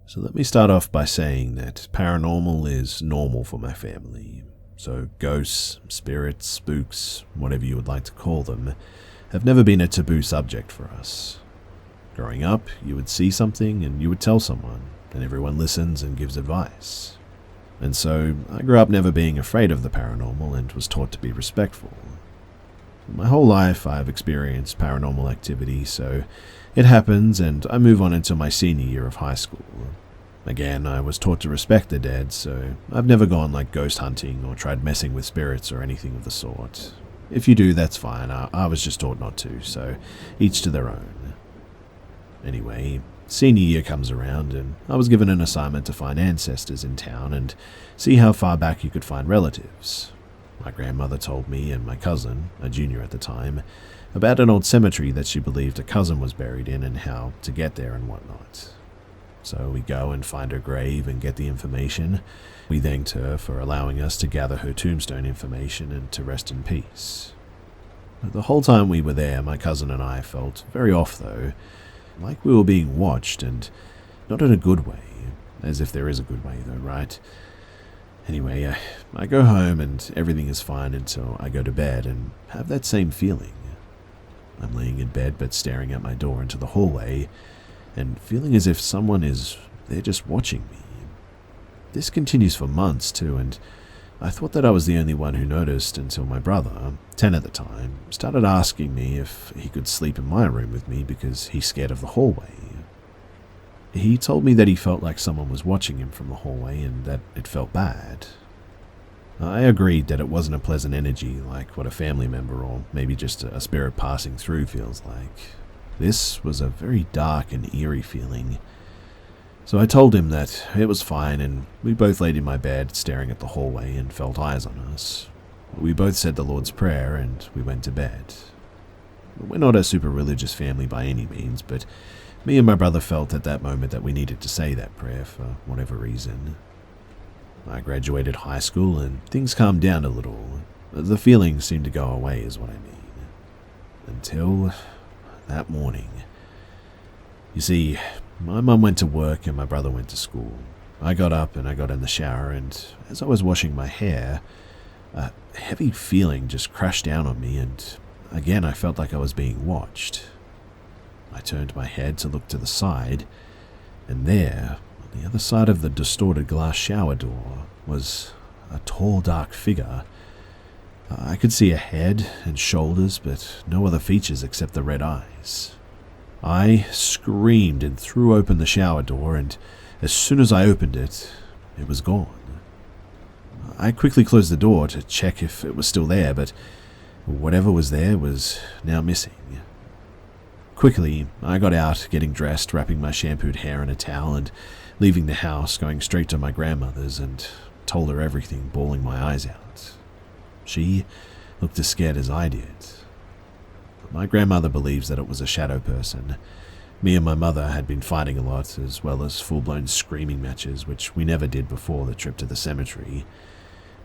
So let me start off by saying that paranormal is normal for my family. So ghosts, spirits, spooks, whatever you would like to call them, have never been a taboo subject for us. Growing up, you would see something and you would tell someone, and everyone listens and gives advice. And so I grew up never being afraid of the paranormal and was taught to be respectful. My whole life I've experienced paranormal activity, so it happens and I move on into my senior year of high school. Again, I was taught to respect the dead, so I've never gone like ghost hunting or tried messing with spirits or anything of the sort. If you do, that's fine. I was just taught not to, so each to their own. Anyway, senior year comes around and I was given an assignment to find ancestors in town and see how far back you could find relatives. My grandmother told me and my cousin, a junior at the time, about an old cemetery that she believed a cousin was buried in and how to get there and whatnot. So we go and find her grave and get the information. We thanked her for allowing us to gather her tombstone information and to rest in peace. But the whole time we were there, my cousin and I felt very off though, like we were being watched, and not in a good way, as if there is a good way though, right? Anyway, I go home and everything is fine until I go to bed and have that same feeling. I'm laying in bed but staring at my door into the hallway and feeling as if someone is there just watching me. This continues for months too, and I thought that I was the only one who noticed until my brother, 10 at the time, started asking me if he could sleep in my room with me because he's scared of the hallway. He told me that he felt like someone was watching him from the hallway and that it felt bad. I agreed that it wasn't a pleasant energy like what a family member or maybe just a spirit passing through feels like. This was a very dark and eerie feeling. So I told him that it was fine and we both laid in my bed staring at the hallway and felt eyes on us. We both said the Lord's Prayer and we went to bed. We're not a super religious family by any means, but me and my brother felt at that moment that we needed to say that prayer for whatever reason. I graduated high school and things calmed down a little. The feelings seemed to go away is what I mean. Until that morning. You see, my mum went to work and my brother went to school. I got up and I got in the shower, and as I was washing my hair, a heavy feeling just crashed down on me, and again I felt like I was being watched. I turned my head to look to the side, and there, on the other side of the distorted glass shower door, was a tall, dark figure. I could see a head and shoulders, but no other features except the red eyes. I screamed and threw open the shower door, and as soon as I opened it, it was gone. I quickly closed the door to check if it was still there, but whatever was there was now missing. Quickly, I got out, getting dressed, wrapping my shampooed hair in a towel, and leaving the house, going straight to my grandmother's, and told her everything, bawling my eyes out. She looked as scared as I did. My grandmother believes that it was a shadow person. Me and my mother had been fighting a lot, as well as full-blown screaming matches, which we never did before the trip to the cemetery.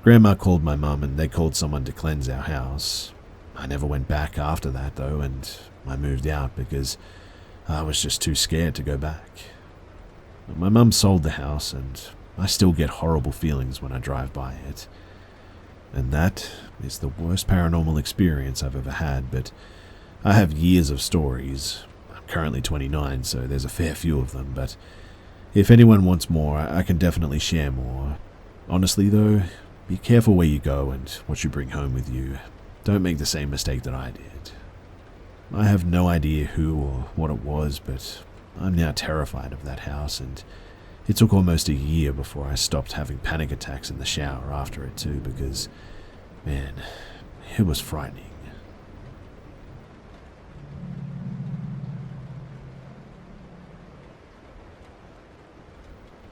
Grandma called my mum and they called someone to cleanse our house. I never went back after that though, and I moved out because I was just too scared to go back. But my mum sold the house and I still get horrible feelings when I drive by it. And that is the worst paranormal experience I've ever had, but I have years of stories. I'm currently 29, so there's a fair few of them, but if anyone wants more, I can definitely share more. Honestly though, be careful where you go and what you bring home with you. Don't make the same mistake that I did. I have no idea who or what it was, but I'm now terrified of that house, and it took almost a year before I stopped having panic attacks in the shower after it too, because, man, it was frightening.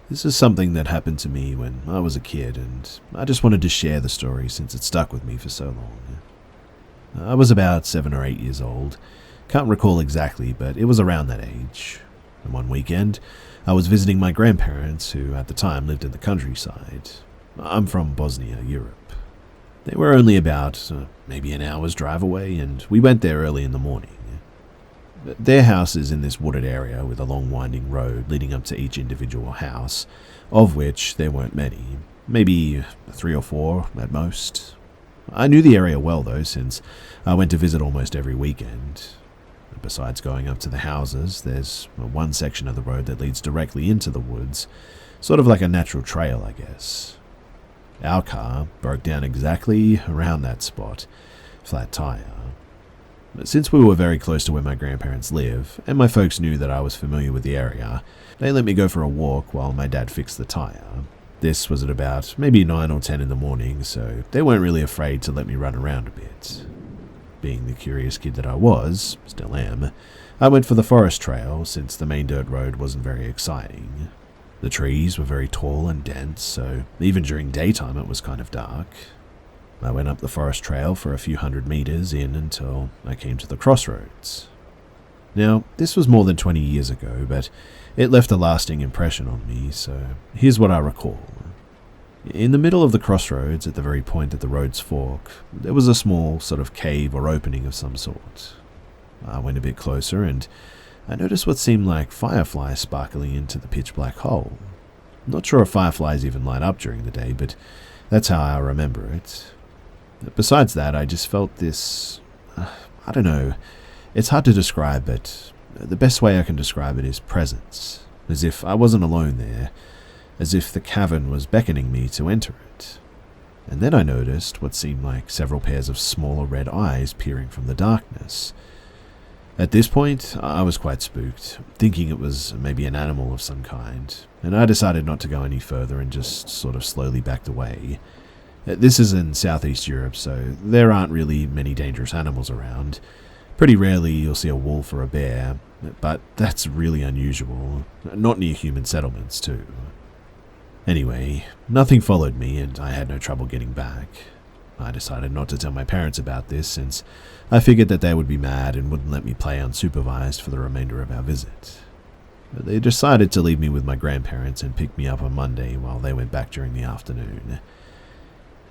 This is something that happened to me when I was a kid, and I just wanted to share the story since it stuck with me for so long. I was about 7 or 8 years old. Can't recall exactly, but it was around that age. And one weekend, I was visiting my grandparents, who at the time lived in the countryside. I'm from Bosnia, Europe. They were only about maybe an hour's drive away, and we went there early in the morning. Their house is in this wooded area with a long winding road leading up to each individual house, of which there weren't many, maybe 3 or 4 at most. I knew the area well though, since I went to visit almost every weekend. Besides going up to the houses, there's one section of the road that leads directly into the woods, sort of like a natural trail, I guess. Our car broke down exactly around that spot, flat tire. Since we were very close to where my grandparents live, and my folks knew that I was familiar with the area, they let me go for a walk while my dad fixed the tire. This was at about maybe 9 or 10 in the morning, so they weren't really afraid to let me run around a bit. Being the curious kid that I was, still am, I went for the forest trail since the main dirt road wasn't very exciting. The trees were very tall and dense, so even during daytime it was kind of dark. I went up the forest trail for a few hundred meters in until I came to the crossroads. Now, this was more than 20 years ago, but it left a lasting impression on me, so here's what I recall. In the middle of the crossroads, at the very point that the roads fork, there was a small sort of cave or opening of some sort. I went a bit closer and I noticed what seemed like fireflies sparkling into the pitch black hole. Not sure if fireflies even light up during the day, but that's how I remember it. Besides that, I just felt this, I don't know, it's hard to describe, but the best way I can describe it is presence, as if I wasn't alone there, as if the cavern was beckoning me to enter it. And then I noticed what seemed like several pairs of smaller red eyes peering from the darkness. At this point, I was quite spooked, thinking it was maybe an animal of some kind, and I decided not to go any further and just sort of slowly backed away. This is in Southeast Europe, so there aren't really many dangerous animals around. Pretty rarely you'll see a wolf or a bear, but that's really unusual, not near human settlements too. Anyway, nothing followed me and I had no trouble getting back. I decided not to tell my parents about this since I figured that they would be mad and wouldn't let me play unsupervised for the remainder of our visit. But they decided to leave me with my grandparents and pick me up on Monday while they went back during the afternoon.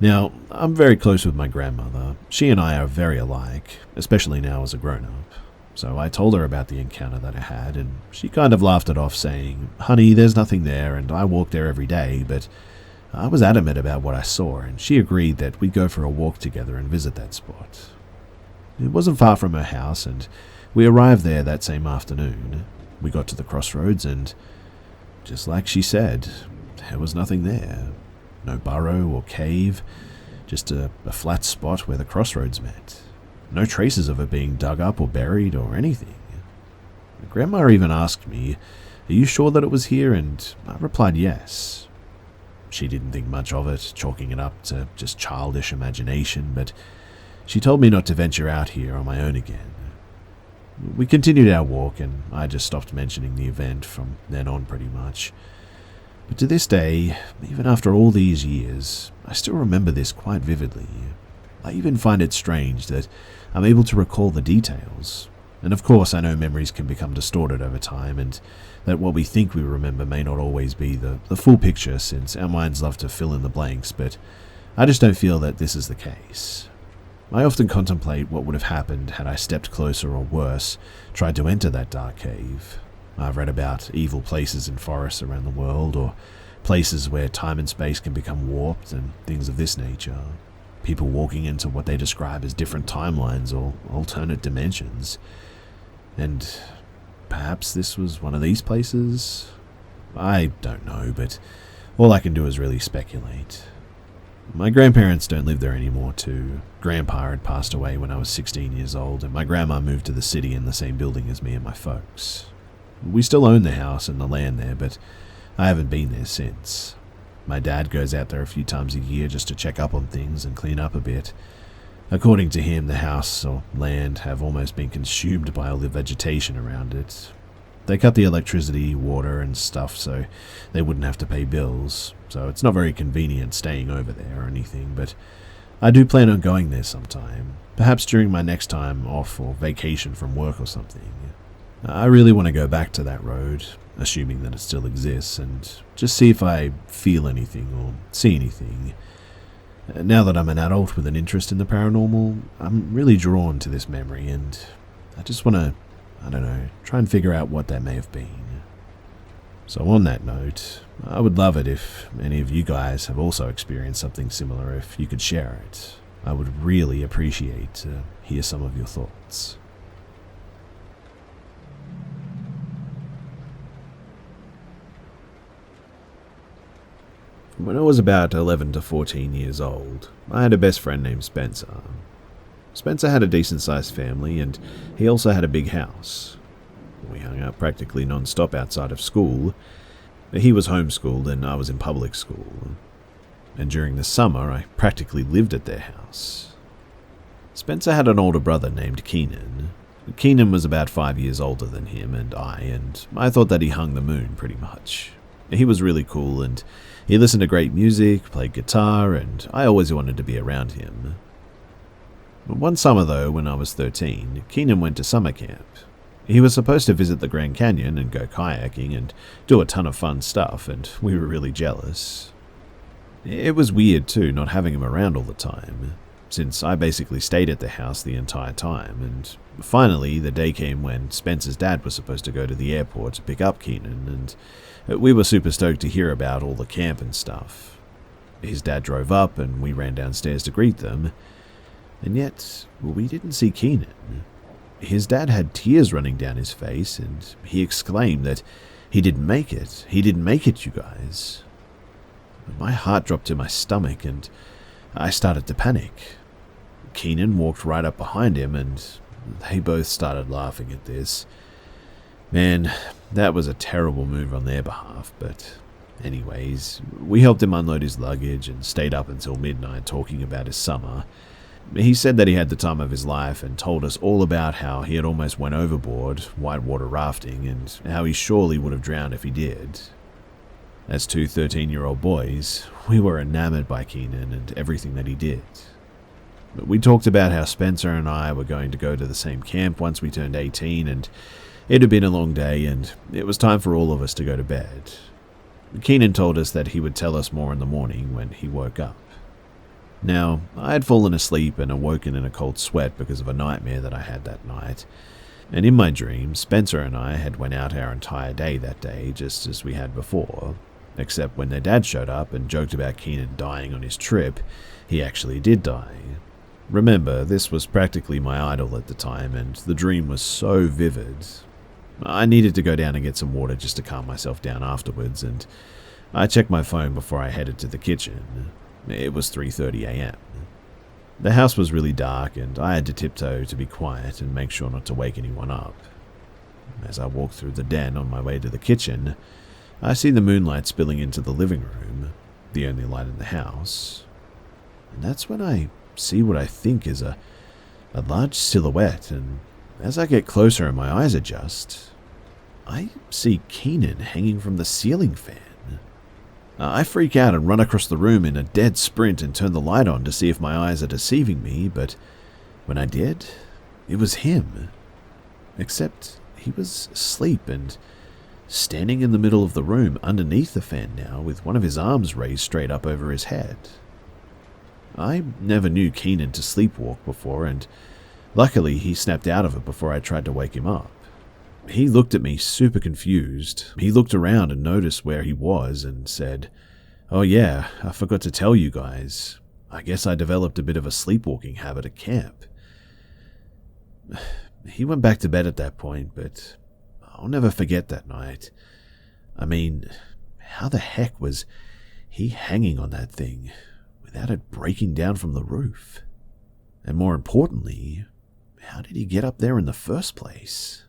Now, I'm very close with my grandmother. She and I are very alike, especially now as a grown-up. So I told her about the encounter that I had, and she kind of laughed it off, saying, "Honey, there's nothing there, and I walk there every day," but I was adamant about what I saw, and she agreed that we'd go for a walk together and visit that spot. It wasn't far from her house, and we arrived there that same afternoon. We got to the crossroads, and just like she said, there was nothing there. No burrow or cave, just a flat spot where the crossroads met. No traces of it being dug up or buried or anything. Grandma even asked me, "Are you sure that it was here?" And I replied yes. She didn't think much of it, chalking it up to just childish imagination, but she told me not to venture out here on my own again. We continued our walk, and I just stopped mentioning the event from then on pretty much. But to this day, even after all these years, I still remember this quite vividly. I even find it strange that I'm able to recall the details. And of course, I know memories can become distorted over time, and that what we think we remember may not always be the full picture, since our minds love to fill in the blanks, but I just don't feel that this is the case. I often contemplate what would have happened had I stepped closer or worse, tried to enter that dark cave. I've read about evil places in forests around the world, or places where time and space can become warped and things of this nature. People walking into what they describe as different timelines or alternate dimensions. And perhaps this was one of these places? I don't know, but all I can do is really speculate. My grandparents don't live there anymore too. Grandpa had passed away when I was 16 years old, and my grandma moved to the city in the same building as me and my folks. We still own the house and the land there, but I haven't been there since. My dad goes out there a few times a year just to check up on things and clean up a bit. According to him, the house or land have almost been consumed by all the vegetation around it. They cut the electricity, water, and stuff so they wouldn't have to pay bills, so it's not very convenient staying over there or anything, but I do plan on going there sometime, perhaps during my next time off or vacation from work or something. I really want to go back to that road, assuming that it still exists, and just see if I feel anything or see anything. Now that I'm an adult with an interest in the paranormal, I'm really drawn to this memory, and I just want to I don't know, try and figure out what that may have been. So on that note, I would love it if any of you guys have also experienced something similar, if you could share it. I would really appreciate to hear some of your thoughts. When I was about 11 to 14 years old, I had a best friend named Spencer. Spencer had a decent-sized family, and he also had a big house. We hung out practically non-stop outside of school. He was homeschooled and I was in public school. And during the summer, I practically lived at their house. Spencer had an older brother named Keenan. Keenan was about 5 years older than him and I thought that he hung the moon pretty much. He was really cool and he listened to great music, played guitar, and I always wanted to be around him. One summer though, when I was 13, Keenan went to summer camp. He was supposed to visit the Grand Canyon and go kayaking and do a ton of fun stuff, and we were really jealous. It was weird too, not having him around all the time, since I basically stayed at the house the entire time, and finally the day came when Spencer's dad was supposed to go to the airport to pick up Keenan, and we were super stoked to hear about all the camp and stuff. His dad drove up and we ran downstairs to greet them, and yet we didn't see Keenan. His dad had tears running down his face and he exclaimed that he didn't make it. He didn't make it, you guys. My heart dropped to my stomach and I started to panic. Keenan walked right up behind him and they both started laughing at this. Man, that was a terrible move on their behalf, but anyways, we helped him unload his luggage and stayed up until midnight talking about his summer. He said that he had the time of his life and told us all about how he had almost went overboard whitewater rafting and how he surely would have drowned if he did. As two 13-year-old boys, we were enamored by Keenan and everything that he did. But we talked about how Spencer and I were going to go to the same camp once we turned 18, and it had been a long day and it was time for all of us to go to bed. Keenan told us that he would tell us more in the morning when he woke up. Now, I had fallen asleep and awoken in a cold sweat because of a nightmare that I had that night, and in my dream, Spencer and I had went out our entire day that day just as we had before, except when their dad showed up and joked about Keenan dying on his trip, he actually did die. Remember, this was practically my idol at the time, and the dream was so vivid. I needed to go down and get some water just to calm myself down afterwards, and I checked my phone before I headed to the kitchen. It was 3:30 a.m. The house was really dark and I had to tiptoe to be quiet and make sure not to wake anyone up. As I walked through the den on my way to the kitchen, I see the moonlight spilling into the living room, the only light in the house. And that's when I see what I think is a large silhouette, and as I get closer and my eyes adjust, I see Keenan hanging from the ceiling fan. I freak out and run across the room in a dead sprint and turn the light on to see if my eyes are deceiving me, but when I did, it was him. Except he was asleep and standing in the middle of the room underneath the fan now with one of his arms raised straight up over his head. I never knew Keenan to sleepwalk before, and luckily he snapped out of it before I tried to wake him up. He looked at me super confused. He looked around and noticed where he was and said, "Oh yeah, I forgot to tell you guys. I guess I developed a bit of a sleepwalking habit at camp." He went back to bed at that point, but I'll never forget that night. I mean, how the heck was he hanging on that thing without it breaking down from the roof? And more importantly, how did he get up there in the first place?